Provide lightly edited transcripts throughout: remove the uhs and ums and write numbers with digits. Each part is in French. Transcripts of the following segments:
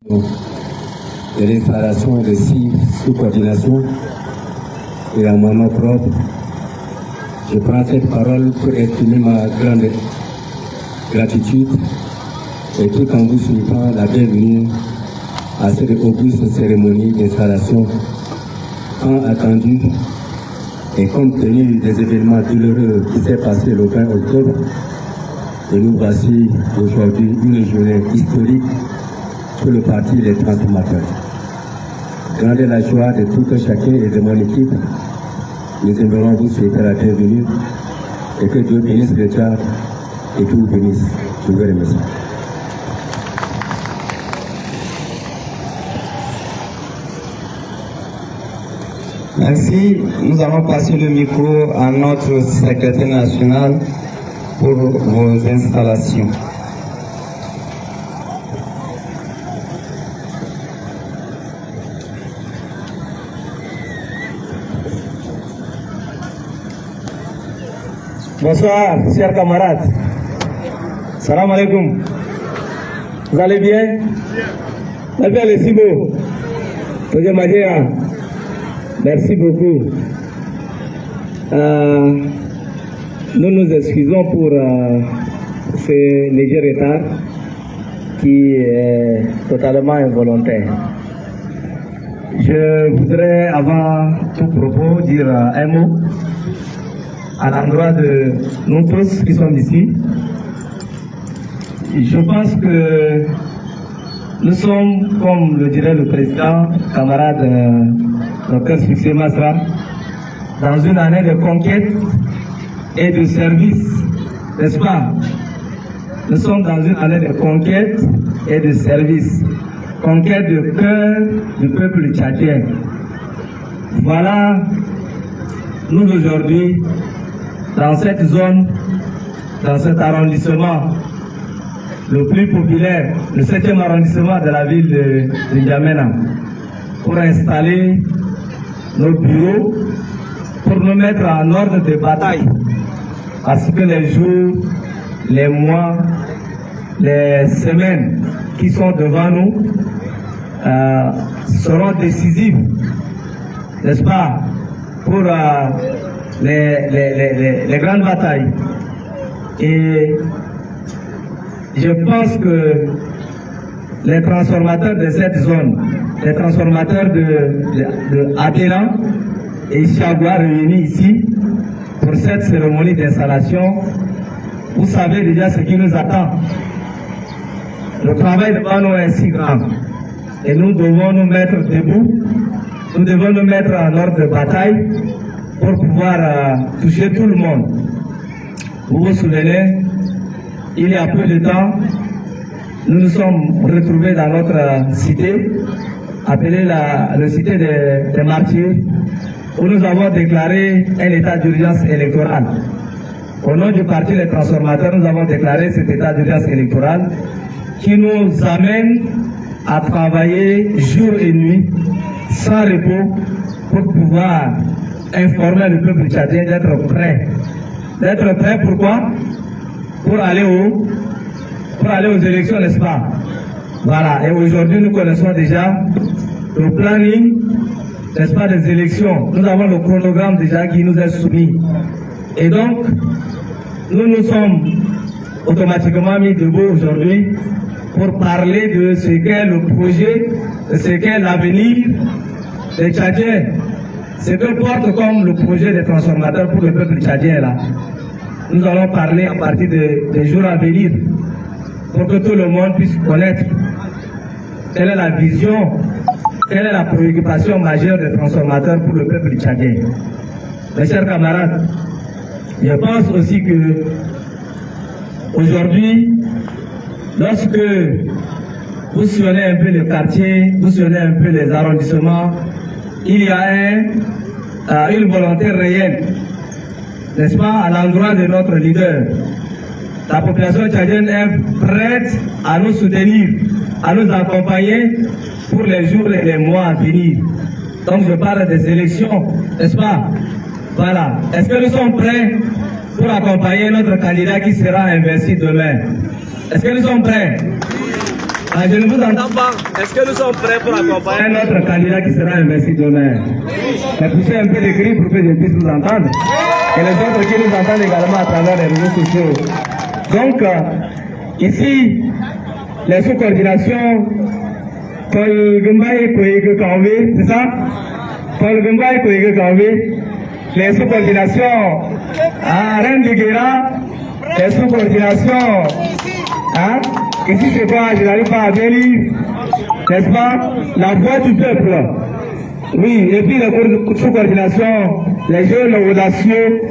de l'installation de 6 sous coordination et à mon nom propre, je prends cette parole pour exprimer ma grande gratitude et tout en vous souhaitant la bienvenue à cette auguste cérémonie d'installation tant attendue et compte tenu des événements douloureux qui s'est passé le 20 octobre. Et nous voici aujourd'hui une journée historique pour le parti des transformateurs. Grande est la joie de tout chacun et de mon équipe. Nous aimerons vous souhaiter la bienvenue et que Dieu bénisse le Tchad et que vous bénisse. Je vous remercie. Merci. Nous allons passer le micro à notre secrétaire national pour vos installations. Bonsoir, chers camarades. Salam alaikum. Vous allez bien? Très bien, les Sibo. Merci beaucoup. Nous nous excusons pour ce léger retard qui est totalement involontaire. Je voudrais avant tout propos dire un mot à l'endroit de nous tous qui sommes ici. Je pense que nous sommes, comme le dirait le président, camarade Dr Succès Masra, dans une année de conquête et de service, n'est-ce pas? Nous sommes dans une année de conquête et de service, conquête de cœur du peuple tchadien. Voilà, nous aujourd'hui, dans cette zone, dans cet arrondissement, le plus populaire, le 7e arrondissement de la ville de N'Djamena, pour installer nos bureaux, pour nous mettre en ordre de bataille, parce que les jours, les mois, les semaines qui sont devant nous seront décisifs, n'est-ce pas, pour les grandes batailles. Et je pense que les transformateurs de cette zone, les transformateurs de Adélan et Chagua réunis ici pour cette cérémonie d'installation, vous savez déjà ce qui nous attend. Le travail devant nous est si grand et nous devons nous mettre debout, nous devons nous mettre en ordre de bataille pour pouvoir toucher tout le monde. Vous vous souvenez, il y a peu de temps, nous nous sommes retrouvés dans notre cité, appelée la cité des martyrs, où nous avons déclaré un état d'urgence électorale. Au nom du parti des transformateurs, nous avons déclaré cet état d'urgence électorale qui nous amène à travailler jour et nuit, sans repos, pour pouvoir informer le peuple tchadien d'être prêt. D'être prêt, pourquoi? Pour aller aux élections, n'est-ce pas? Voilà, et aujourd'hui nous connaissons déjà le planning, n'est-ce pas, des élections. Nous avons le chronogramme déjà qui nous est soumis. Et donc, nous nous sommes automatiquement mis debout aujourd'hui pour parler de ce qu'est le projet, de ce qu'est l'avenir des Tchadiens. Ce que porte comme le projet des transformateurs pour le peuple tchadien là. Nous allons parler à partir des jours à venir pour que tout le monde puisse connaître quelle est la vision, quelle est la préoccupation majeure des transformateurs pour le peuple tchadien. Mes chers camarades, je pense aussi que aujourd'hui, lorsque vous sillonnez un peu les quartiers, vous sillonnez un peu les arrondissements, il y a une volonté réelle, n'est-ce pas, à l'endroit de notre leader. La population tchadienne est prête à nous soutenir, à nous accompagner pour les jours et les mois à venir. Donc je parle des élections, n'est-ce pas? Voilà. Est-ce que nous sommes prêts pour accompagner notre candidat qui sera investi demain? Est-ce que nous sommes prêts? Ah, je ne vous entends pas. Est-ce que nous sommes prêts pour accompagner Un autre candidat qui sera investi demain. Mais poussez un peu de cri pour que je puisse vous entendre. Et les autres qui nous entendent également à travers les réseaux sociaux. Donc, ici, les sous-coordinations, Paul Gumbaye Koyeke Kambe, c'est ça? Paul Gumbaye Koyeke Kambe, les sous-coordinations, Reine de Guéra, les sous-coordinations, ici c'est quoi? Je n'arrive pas à bien lire, n'est-ce pas? La voix du peuple. Oui, et puis les sous-coordinations, les jeunes audacieux,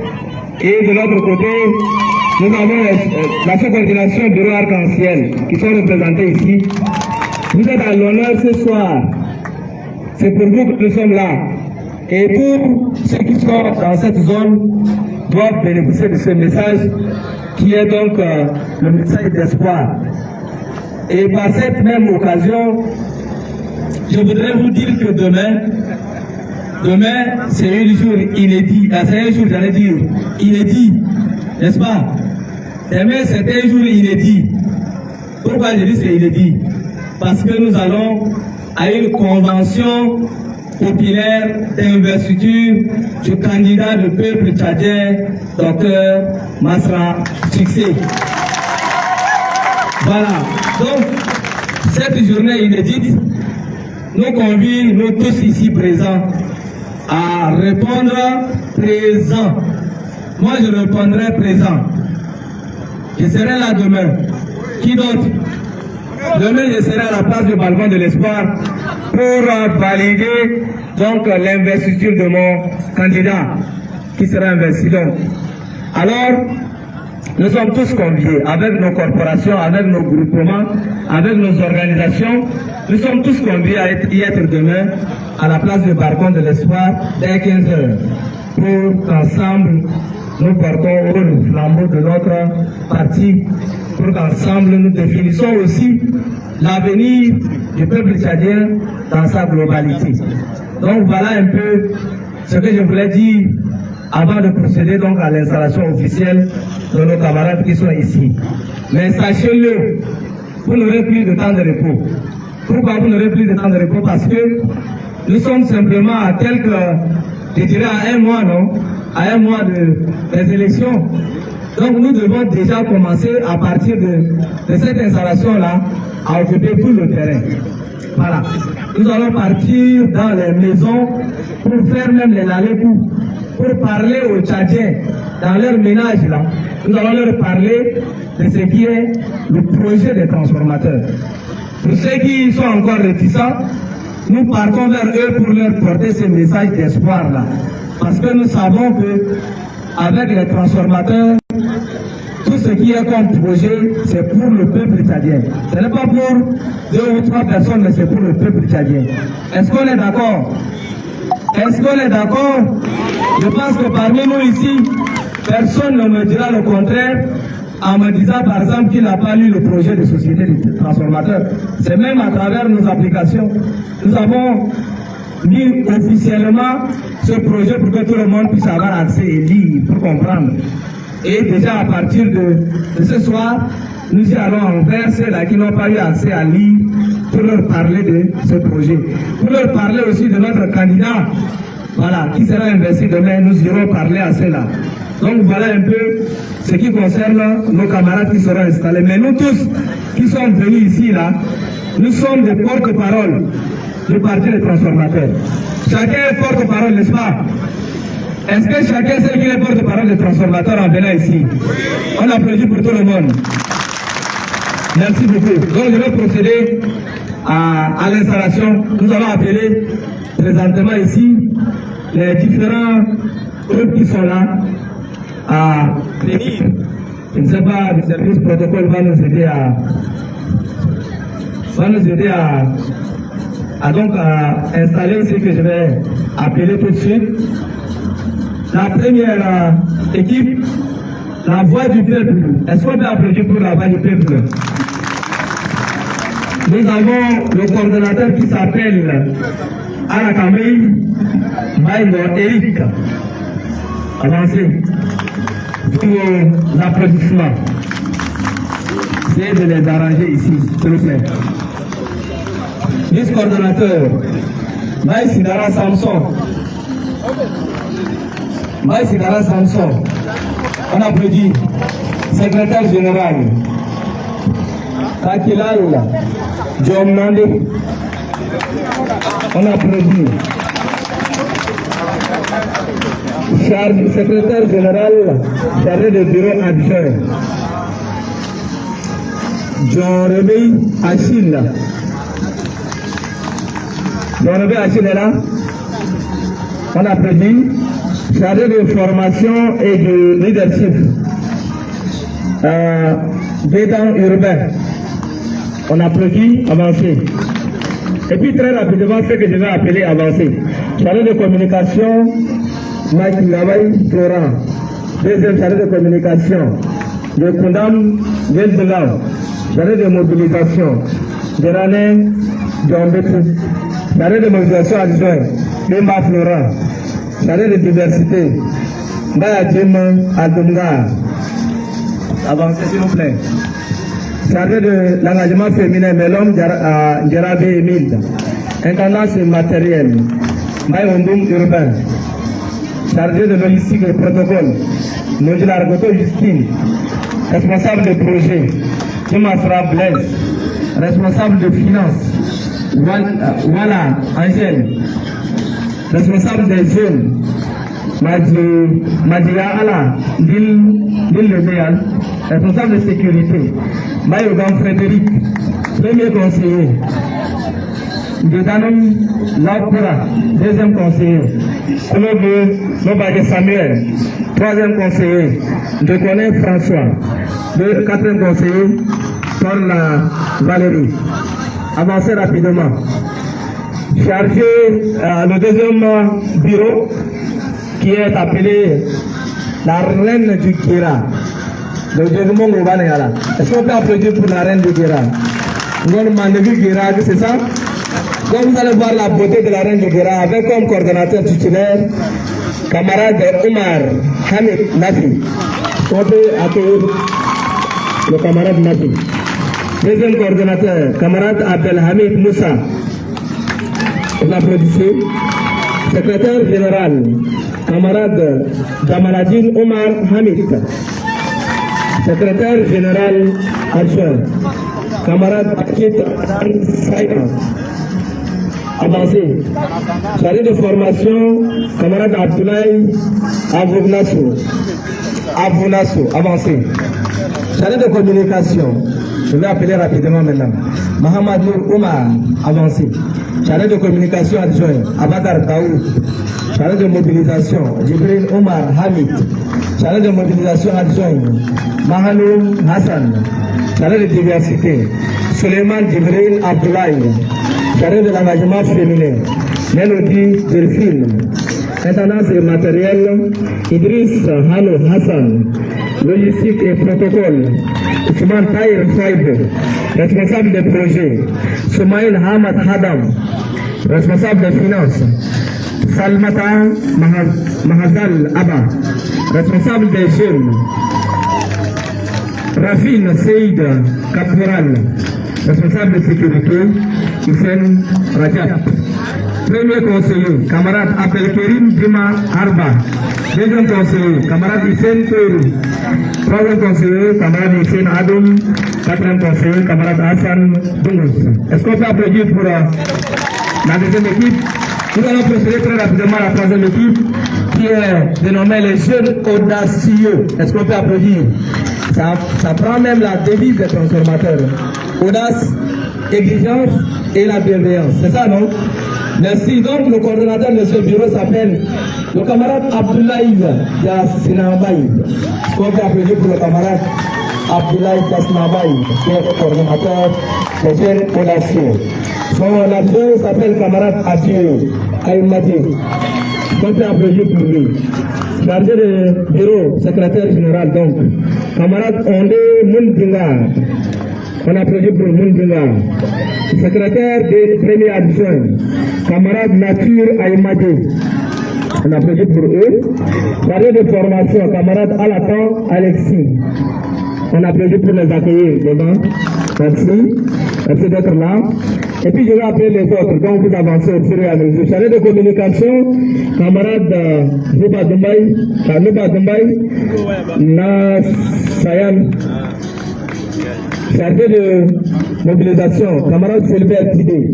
et de l'autre côté, nous avons la sous-coordination Bureau Arc-en-Ciel qui sont représentés ici. Vous êtes à l'honneur ce soir. C'est pour vous que nous sommes là. Et pour ceux qui sont dans cette zone, doivent bénéficier de ce message qui est donc le message d'espoir. Et par cette même occasion, je voudrais vous dire que demain c'est un jour inédit. C'est un jour, j'allais dire, inédit, n'est-ce pas? Demain c'est un jour inédit. Pourquoi je dis c'est inédit? Parce que nous allons à une convention populaire d'investiture du candidat du peuple tchadien, Dr Masra Succès. Voilà. Donc, cette journée inédite nous convie, nous tous ici présents, à répondre présent. Moi, je répondrai présent. Je serai là demain. Qui d'autre? Demain, je serai à la place du balcon de l'espoir pour valider donc l'investiture de mon candidat qui sera investi. Donc, alors, nous sommes tous conviés avec nos corporations, avec nos groupements, avec nos organisations. Nous sommes tous conviés à y être demain à la place du balcon de l'espoir dès 15 h pour qu'ensemble nous portons le flambeau de notre parti, pour qu'ensemble nous définissons aussi l'avenir du peuple tchadien dans sa globalité. Donc voilà un peu ce que je voulais dire avant de procéder donc à l'installation officielle de nos camarades qui sont ici. Mais sachez-le, vous n'aurez plus de temps de repos. Pourquoi vous n'aurez plus de temps de repos? Parce que nous sommes simplement à quelques, je dirais à un mois, non? À un mois des élections. Donc nous devons déjà commencer à partir de cette installation-là à occuper tout le terrain. Voilà. Nous allons partir dans les maisons pour faire même les allées-coups, pour parler aux Tchadiens dans leur ménage là. Nous allons leur parler de ce qui est le projet des transformateurs. Pour ceux qui sont encore réticents, nous partons vers eux pour leur porter ce message d'espoir là. Parce que nous savons que avec les transformateurs, tout ce qui est comme projet, c'est pour le peuple tchadien. Ce n'est pas pour 2 ou 3 personnes, mais c'est pour le peuple tchadien. Est-ce qu'on est d'accord? Est-ce qu'on est d'accord? Je pense que parmi nous ici, personne ne me dira le contraire en me disant par exemple qu'il n'a pas lu le projet de société de transformateurs. C'est même à travers nos applications. Nous avons mis officiellement ce projet pour que tout le monde puisse avoir accès et lire pour comprendre. Et déjà à partir de ce soir, nous y allons envers ceux-là qui n'ont pas eu accès à lire pour leur parler de ce projet. Pour leur parler aussi de notre candidat, voilà, qui sera investi demain, nous irons parler à ceux-là. Donc voilà un peu ce qui concerne nos camarades qui seront installés. Mais nous tous qui sommes venus ici, là, nous sommes des porte-parole du Parti des transformateurs. Chacun est porte-parole, n'est-ce pas? Est-ce que chacun sait qu'il est porte-parole des transformateurs en venant ici? On applaudit pour tout le monde. Merci beaucoup. Donc je vais procéder à l'installation. Nous allons appeler présentement ici les différents groupes qui sont là à venir. Je ne sais pas, le service protocole va nous aider à installer ce que je vais appeler tout de suite. La première équipe, la voix du peuple. Est-ce qu'on peut applaudir pour la voix du peuple? Nous avons le coordonnateur qui s'appelle Arakamei Maïlo Eric. Avancez. Pour l'applaudissement. Essayez de les arranger ici, s'il vous plaît. vice-coordonnateur, Maï Sidara Samson. Maï Sidara Samson. On applaudit. Secrétaire général. Takilal John Nande. On applaudit. Secrétaire général chargé de bureau adjoint. John Réveil Achille. John Réveil Achille est là. On applaudit. Chargé de formation et de leadership. Bédan urbain. On applaudit, avancé. Et puis très rapidement, ce que je vais appeler avancé. Chargé de communication, Mike Ngawai Florent. Deuxième chargé de communication, de Kundam Geldelau. Chargé de mobilisation, Gerané Djambeti. Chargé de mobilisation adjoint, Bemba Florent. Chargé de diversité, Ngaya Djema Adunga. Avancez s'il vous plaît. Chargé de l'engagement féminin, Melom Djarabé Emile. Intendance matérielle, Maïondoum urbain. Chargé de logistique et protocole, Nodila Argoto Justine. Responsable de projet, Timasra Blaise. Responsable de finance, Wala Angèle. Responsable des jeunes, Madia Ala, l'île Le Méal. Responsable de sécurité, Maïogan Frédéric. Premier conseiller, Gedanom Laupura. Deuxième conseiller, Koulobe Nobage Samuel. Troisième conseiller, Dekoné François. Quatrième conseiller, Torna Valérie. Avancez rapidement. Chargé le deuxième bureau qui est appelé la reine du Kira. Le développement global est là. Est-ce qu'on peut applaudir pour la reine du Kira? C'est ça? Donc vous allez voir la beauté de la reine du Kira avec comme coordonnateur titulaire camarade Omar Hamid Nafi. On peut accueillir le camarade Nafi. Deuxième coordonnateur, camarade Abdelhamid Moussa. Vous applaudissez. Secrétaire général, camarade Jamaladine Omar Hamid. Secrétaire général adjoint, camarade Akit Saïda. Avancé. Chargé de formation, camarade Abdoulaye Avounassou. Avancé. Chargé de communication, je vais appeler rapidement maintenant. Mohamed Nour Oumar. Avancé. Chargé de communication adjoint, Abakar Daoud. Chargé de mobilisation, Jibril Omar Hamid. Chargé de mobilisation adjoint, Mahanou Hassan. Chargé de diversité, Suleiman Jibril Abdoulaye. Chargé de l'engagement féminin, Mélodie Delphine. Intendance et matériel, Idriss Hano Hassan. Logistique et protocole, Ousmane Tahir Faïd. Responsable des projets, Soumaïl Hamad Hadam. Responsable des finances, Salmata Mahazal Abba. Responsable des jeunes, Rafine Seyd Caporal. Responsable de sécurité, Hussein Rajab. Premier conseiller, camarade Abdelkerim Dima Arba. Deuxième conseiller, camarade Hussein Kourou. Troisième conseiller, camarade Hussein Adoum. Quatrième conseiller, camarade Hassan Doungous. Est-ce qu'on peut applaudir pour la deuxième équipe? Nous allons procéder très rapidement à la troisième équipe qui est dénommée les jeunes audacieux. Est-ce qu'on peut applaudir? Ça prend même la devise des transformateurs. Audace, exigence et la bienveillance. C'est ça, non? Merci. Donc, le coordonnateur de ce bureau s'appelle le camarade Abdoulaye Yassinambaï. Est-ce qu'on peut applaudir pour le camarade Abdoulaye Yassinambaï, qui est le coordonnateur des jeunes audacieux. Son adjoint s'appelle camarade Adieu Aïmadi. Est-ce qu'on peut applaudir pour lui? Chargé de bureau, secrétaire général, donc, camarade Ondé Moundinga. On applaudit pour Moundinga. Secrétaire des premiers adjoints, camarade Nature Aïmadi. On applaudit pour eux. Chargé de formation, camarade Alatan Alexis. On applaudit pour les accueillir devant. Merci. Merci d'être là. Et puis je vais appeler les autres, donc vous avancez au fur et à mesure. Chargé de communication, camarade Nuba Dumbaï, Na Sayan. Chargé de mobilisation, camarade Philbert Tidé.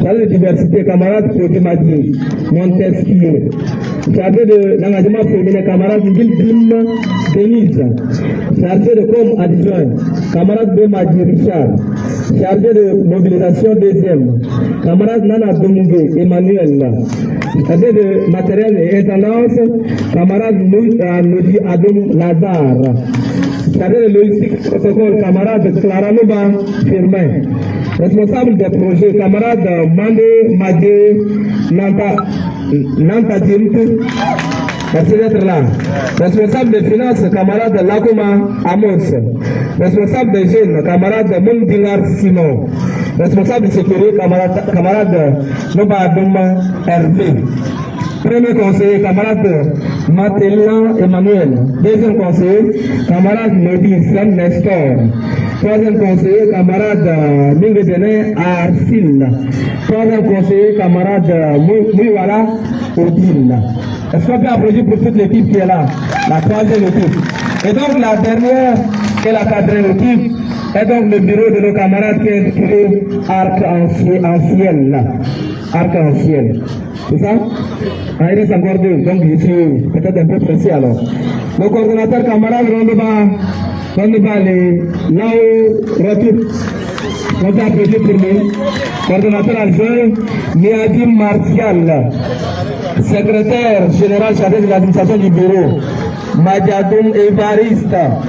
Chargé de diversité, camarade Potimadi, Montesquieu. Chargé de l'engagement féminin, camarade Gilbim Denise. Chargé de com adjoint, camarade Bemadi Richard. Chargé de mobilisation deuxième, camarade Nana Domungue Emmanuel. Chargé de matériel et intendance, camarade Noudi Adom Lazare. Chargé de logistique protocole, camarade Clara Luba Firmin. Responsable des projets, camarade Mande Madé Nanta Djimtu. Merci d'être là. Responsable des finances, camarade Lakuma Amos. Responsable des jeunes, camarade Mundingar Simon. Responsable de sécurité, camarade Noba Adoma Hervé. Premier conseiller, camarade Matélian Emmanuel. Deuxième conseiller, camarade Nodi Sam Nestor. Troisième conseiller, camarade Mingedene Arsil. Troisième conseiller, camarade Mouiwala Odile. Est-ce qu'on peut applaudir pour toute l'équipe qui est là? La troisième équipe. Et donc la dernière et la quatrième équipe est donc le bureau de nos camarades qui est créé Arc-en-Ciel. Arc-en-Ciel. C'est ça? Ah, il reste encore deux, donc je suis peut-être un peu pressé alors. Le coordonnateur camarade Rondeba les Lao Retour. On peut applaudir pour lui. Coordonnateur adjoint Niadim Martial. Secrétaire général chargé de l'administration du bureau, Madiadoum Evarista.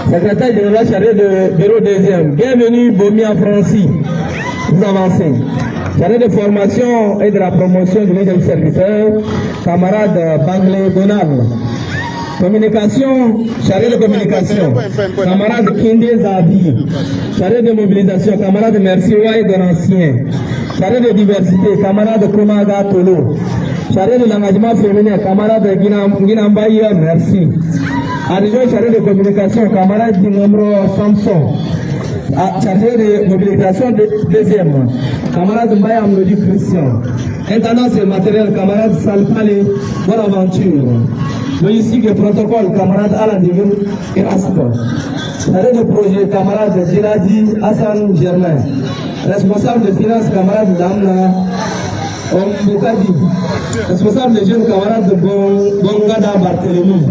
Secrétaire général chargé de bureau deuxième. Bienvenue Bomia Francis. Vous avancez. Chargé de formation et de la promotion du nouveau serviteur, camarade Banglé Donald. Communication, chargé de communication, camarade Kinde Zabi. Chargé de mobilisation, camarade Merci Ouai Donancien. Chargé de diversité, camarade Kumaga Tolo. Chargé de l'engagement féminin, camarade Guinambaye, merci. Adjoint chargé de communication, camarade Dingomro Samson. Chargé de mobilisation deuxième, camarade Mbaye Amlodi Christian. Intendant ce matériel, camarade Salpale Bonaventure. Logistique et protocole, camarade Alain Divin et Aspa. Chargé de projet, camarade Djiladi Hassan Germain. Responsable de finances, camarade Lamna Ombokadi. Responsable de jeunes, camarade Bongada Barthélémy.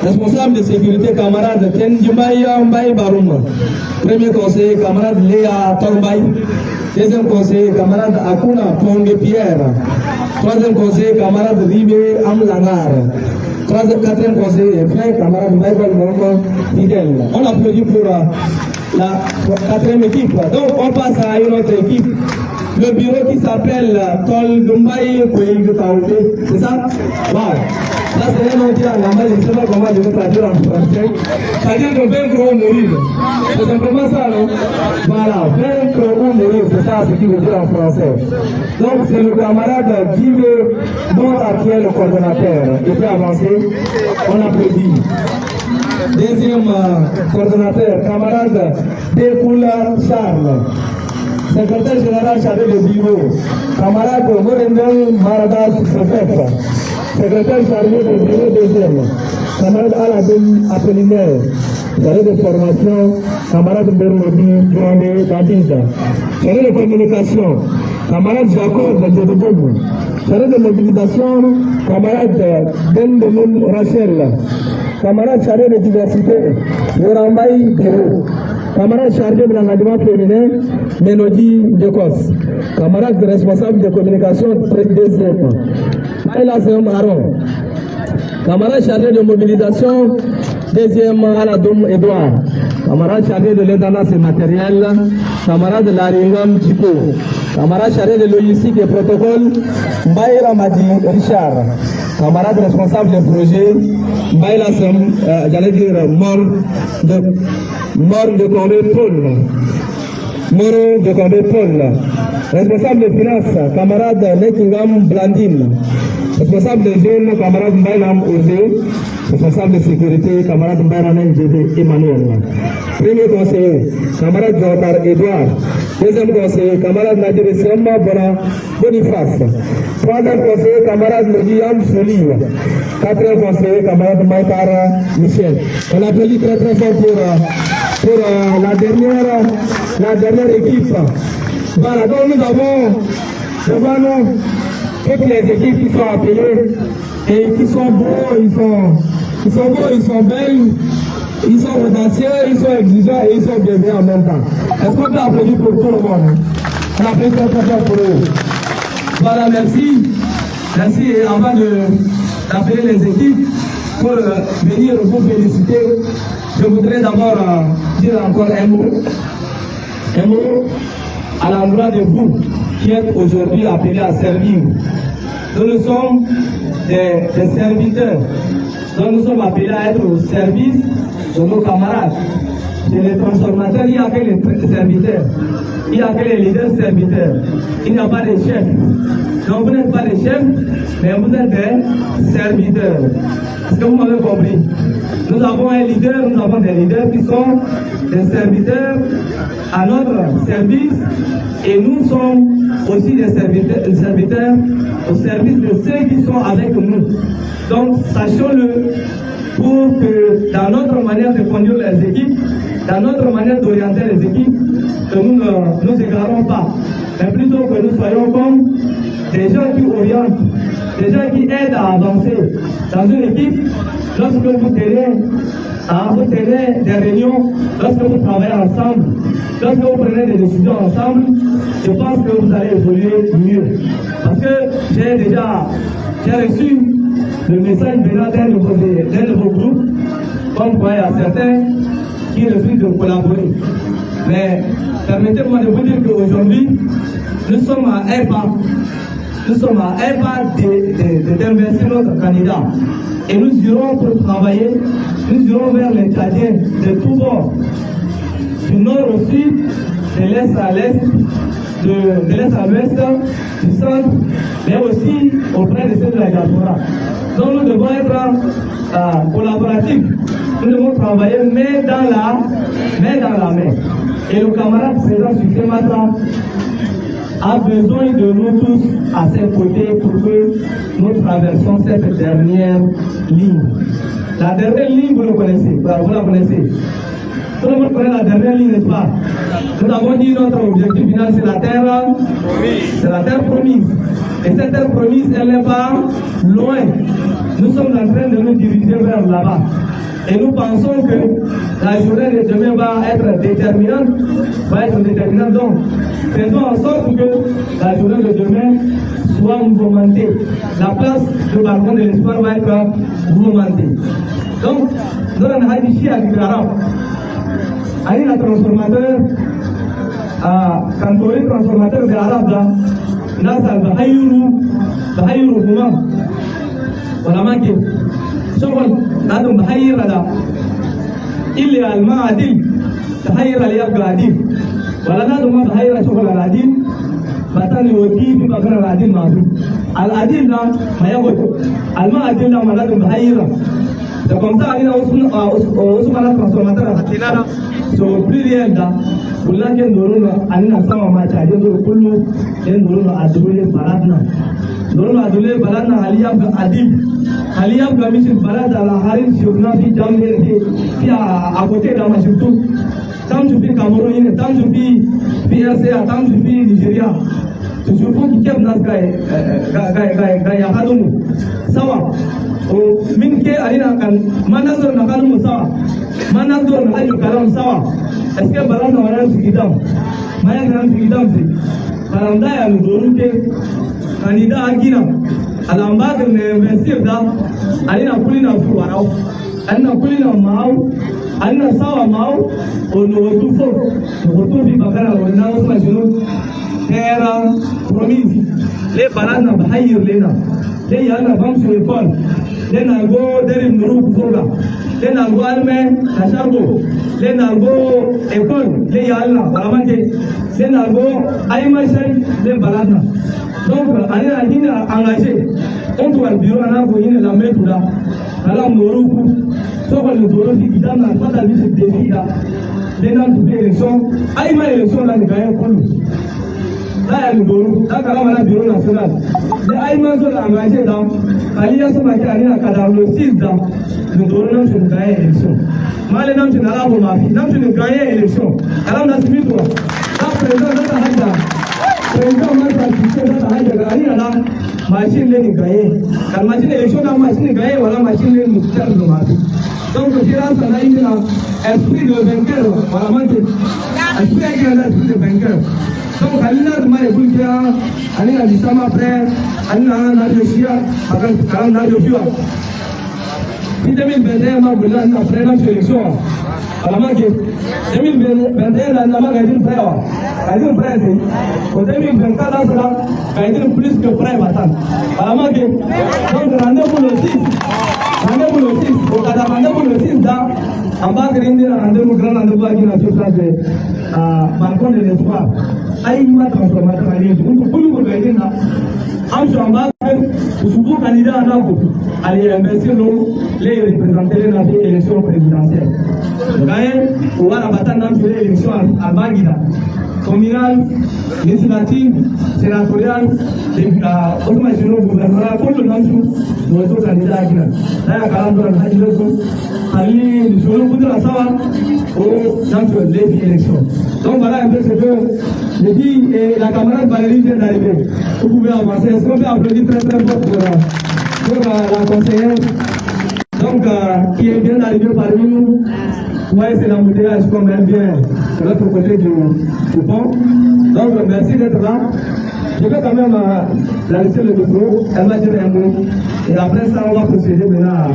Responsable de sécurité, camarade Ken Djumbaïa Mbaye Barouma. Premier conseiller, camarade Léa Tombay. Deuxième conseiller, camarade Akuna Pongue Pierre. Troisième conseiller, camarade Ribé Amlangar. Quatrième conseiller, frère, camarade Michael Mongo Fidel. On applaudit pour la quatrième équipe. Donc on passe à une autre équipe. Le bureau qui s'appelle Tol Dumbaï Kouïg Taoubé. C'est ça? Wow. Ça c'est un nom qui a la main, je ne sais pas comment je vais traduire en français. Ça vient de vaincre ou mourir. C'est simplement ça, non? Voilà, vaincre ou mourir, c'est ça ce qu'il veut dire en français. Donc c'est le camarade Guillaume Bonta qui est le coordonnateur. Il peut avancer, on applaudit. Deuxième coordonnateur, camarade Dekoula Charles. Secrétaire général chargé de bureau, camarade Morendel Maradas Professeur. Secrétaire chargé de bureau deuxième, camarade Aladin Apollinaire. Chargé de formation, camarade Bermodi Joandé Badinda. Chargé de communication, camarade Jacob Djedeboubou. Chargé de mobilisation, camarade Bendemoun Rachel. Camarade chargé de diversité, Yorambaï Dero. Camarade chargé de l'engagement féminin, Mélodie Dekos. Camarade responsable de communication, deuxième, Aïla Seom Aron. Camarade chargé de mobilisation, deuxième, Aladoum Edouard. Camarade chargé de l'intendance matérielle, camarade Laringam Djipo. Camarade chargé de logistique et protocole, Mbaye Ramadi Richard. Camarade responsable des projets, Mbaye Lassem, j'allais dire Mort de Condé Paul. Moro de Condé Paul. Responsable des finances, camarade Nekingam Blandine. Responsable des jeunes, camarade Mbaïlam Ozé. Responsable de sécurité, camarade Mbaïranen Djede Emmanuel. Premier conseiller, camarade Jotar Edouard. Deuxième conseiller, camarade Nadir Sema Boniface. Troisième conseiller, camarade Guillaume Souli. Quatrième conseiller, camarade Maïkara Michel. On applaudit très très fort pour la dernière équipe. Voilà, donc nous avons devant nous toutes les équipes qui sont appelées et qui sont beaux, ils sont belles, ils sont audacieux, ils sont exigeants et ils sont bienveillants en même temps. Est-ce qu'on peut applaudir pour tout le monde? On applaudit très très fort pour eux. Voilà, merci. Merci, et avant d'appeler les équipes pour venir vous féliciter, je voudrais d'abord dire encore un mot à l'endroit de vous qui êtes aujourd'hui appelés à servir. Nous sommes des serviteurs. Donc nous sommes appelés à être au service de nos camarades. Chez les transformateurs, il n'y a que les serviteurs. Il n'y a que les leaders serviteurs. Il n'y a pas de chefs. Donc vous n'êtes pas des chefs, mais vous êtes des serviteurs. Est-ce que vous m'avez compris? Nous avons un leader, nous avons des leaders qui sont des serviteurs à notre service et nous sommes aussi des serviteurs au service de ceux qui sont avec nous. Donc sachons-le pour que dans notre manière de conduire les équipes, dans notre manière d'orienter les équipes, que nous ne nous égarons pas, mais plutôt que nous soyons comme des gens qui orientent, des gens qui aident à avancer. Dans une équipe, lorsque vous tenez des réunions, lorsque vous travaillez ensemble, lorsque vous prenez des décisions ensemble, je pense que vous allez évoluer mieux. Parce que j'ai reçu le message venant d'un de vos groupes, comme quoi il y a certains qui refusent de collaborer. Mais permettez-moi de vous dire qu'aujourd'hui, nous sommes à un pas. Nous sommes à un pas d'investir notre candidat. Et nous irons pour travailler, nous irons vers les Tchadiens de tous bords, du nord au sud, de l'est à l'est, de l'est à l'ouest, du centre, mais aussi auprès de ceux de la diaspora. Donc nous devons être collaboratifs. Nous devons travailler main dans la main. Et le camarade présent sur Kémata a besoin de nous tous à ses côtés pour que nous traversons cette dernière ligne. La dernière ligne, vous la connaissez. Tout le monde connaît la dernière ligne, n'est-ce pas? Nous avons dit notre objectif final, c'est la terre promise. Et cette terre promise, elle n'est pas loin. Nous sommes en train de nous diriger vers là-bas. Et nous pensons que la journée de demain va être déterminante. Donc, faisons en sorte que la journée de demain soit mouvementée. La place du balcon de l'espoir va être mouvementée. Donc, nous avons dit ici à l'Arab. Allez, la transformateur, quand on est transformateur de l'Arab, là, ça va haïru comment? On a manqué. لازم بحير هذا إلا المعادل تحير الياب العديل ولا لازم ما بحير شغل العديل بطن يودي في بقرة العديل معدول العديل ده ما يقول المعادل ده ما لازم بحيره c'est comme ça علينا وصلنا transformateur حطينا so pluriel ده كلنا كن دورنا علينا سوا ما تاجين دور كله كن دورنا أدولة بلادنا دورنا أدولة بلادنا الياب العديل Aliyam kami si balad ala harin si ukna fi jamne fi à côté de ma surtout tant je fi Cameroun tant je fi RCA tant je fi Nigeria toujours faut qu'il y ait nas gay yakadum sawa o min ke alina kan manazor nakadum sawa manazor nakadum kalam sawa est-ce que balad na wana sikidam maya gran sikidam si balanda ya ndorute kanida agina alambaka investir da alina kulina fuwarau alina kulina mau alina sawa mau ono tufo ono bi bakara wana wasma junu terra promise le balana bahayir lena le yana bamsu ekol le na go derim nuru kufoga le na go alme kashargo le na go ekol le yana baramante le na go aymashai le balana. Donc, allez à l'île engagée, on doit le bureau à la main tout là, à la Moroku, sauf le bureau qui donne la fois d'avis ce défi là. l'élection, il y a l'élection dans le gagnant pour nous. Là, il y a le bureau, là, il y a le bureau national. Il y a engagé dans l'alliance matérielle à le 6 dans le bureau de l'élection. Mal nam ci nala ko mafi nam ci gagner élection ala na simi to la président da haja président ma ta ci da haja ga ari ala machine le ni gagner kan machine élection da machine gagner wala machine le ni tar do mafi donc c'est ça na ina esprit de vainqueur wala man esprit de vainqueur donc alina ma e bulkia alina bisama après alina na josia akan kalam na josia en 2021, ma bula na frère sélection. Alors que 2021 la na ma gagné frère. Gagné frère c'est. En 2024 là ça gagné plus que frère batan. Alors que donc rendez-vous le 6. Rendez-vous le 6. Au cas rendez-vous le 6 là en bas grindé rendez-vous grand rendez-vous à la surface de balcon de l'espoir. Aïe ma transformateur allez. Pour gagner là. En chambre Oussoubou candidat à la coupe, allez investir les représentants de l'élection présidentielle. Gaël, ou à la bataille dans l'élection à Baguida, communale, législative, sénatoriale, automatiquement gouvernementale, contre le nom de notre candidat à Guinée. Là, il y a quand même un hadj Ali, le solo de la Sawa, dans les élections. Donc voilà un peu ce que je dis, et la camarade Valérie vient d'arriver. Vous pouvez avancer. Est-ce qu'on peut applaudir très très fort pour la conseillère donc, qui est bien arrivée parmi nous? Oui, c'est l'embouteillage qu'on aime bien de l'autre côté du pont. Donc merci d'être là. Je vais quand même la laisser le micro, elle va dire un mot. Et après ça, on va procéder maintenant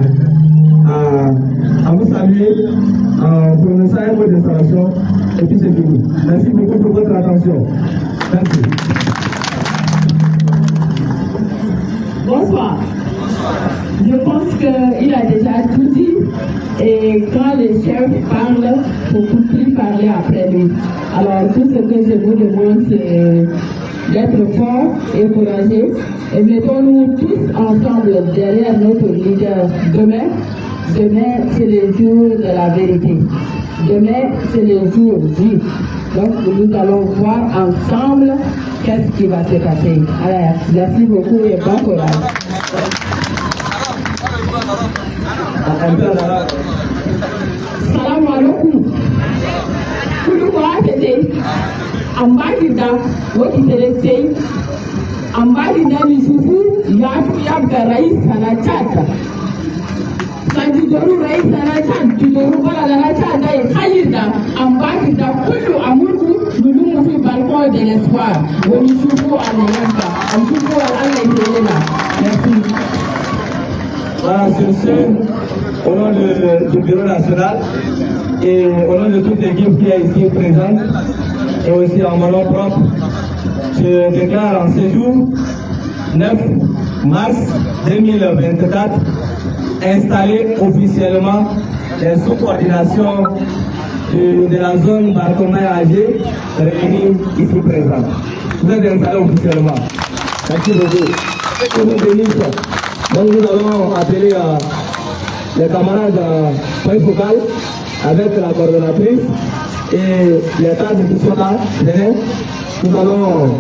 à vous saluer, en prononçant un mot d'installation, et puis c'est fini. Merci beaucoup pour votre attention. Merci. Bonsoir. Je pense qu'il a déjà tout dit, et quand le chef parle, il ne faut plus parler après lui. Alors tout ce que je vous demande, c'est d'être fort et courageux, et mettons-nous tous ensemble derrière notre leader. Demain, c'est le jour de la vérité. Demain, c'est le jour J. Donc, nous allons voir ensemble qu'est-ce qui va se passer. Alors, merci beaucoup et bon courage. Salam alaikum. Kudu ko ake ce, ambaki da waki telesei, ambaki da ni sufu ya ga rais sana chata. Sanjidoru rais sana chata, jidoru bala da chata da khalida, ambaki da kullu amurku dulu mufi balcon de l'espoir. Woni sufu alayanta, am sufu Allah yelena. Merci. Voilà, sur ce, au nom du bureau national et au nom de toute l'équipe qui est ici présente, et aussi en mon nom propre, je déclare en ce jour, 9 mars 2024, installé officiellement les sous-coordinations de la zone Barcomaï AG réunis ici présents. Vous êtes installés officiellement. Merci beaucoup. Pour nous bénir. Donc nous allons appeler les camarades point focal avec la coordonnatrice et les cadres qui sont là. Nous allons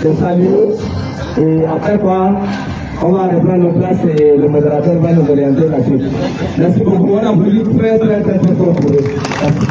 les saluer et après quoi on va reprendre nos places et le modérateur va nous orienter la suite. Merci beaucoup. On a voulu très très très très fort pour eux. Merci.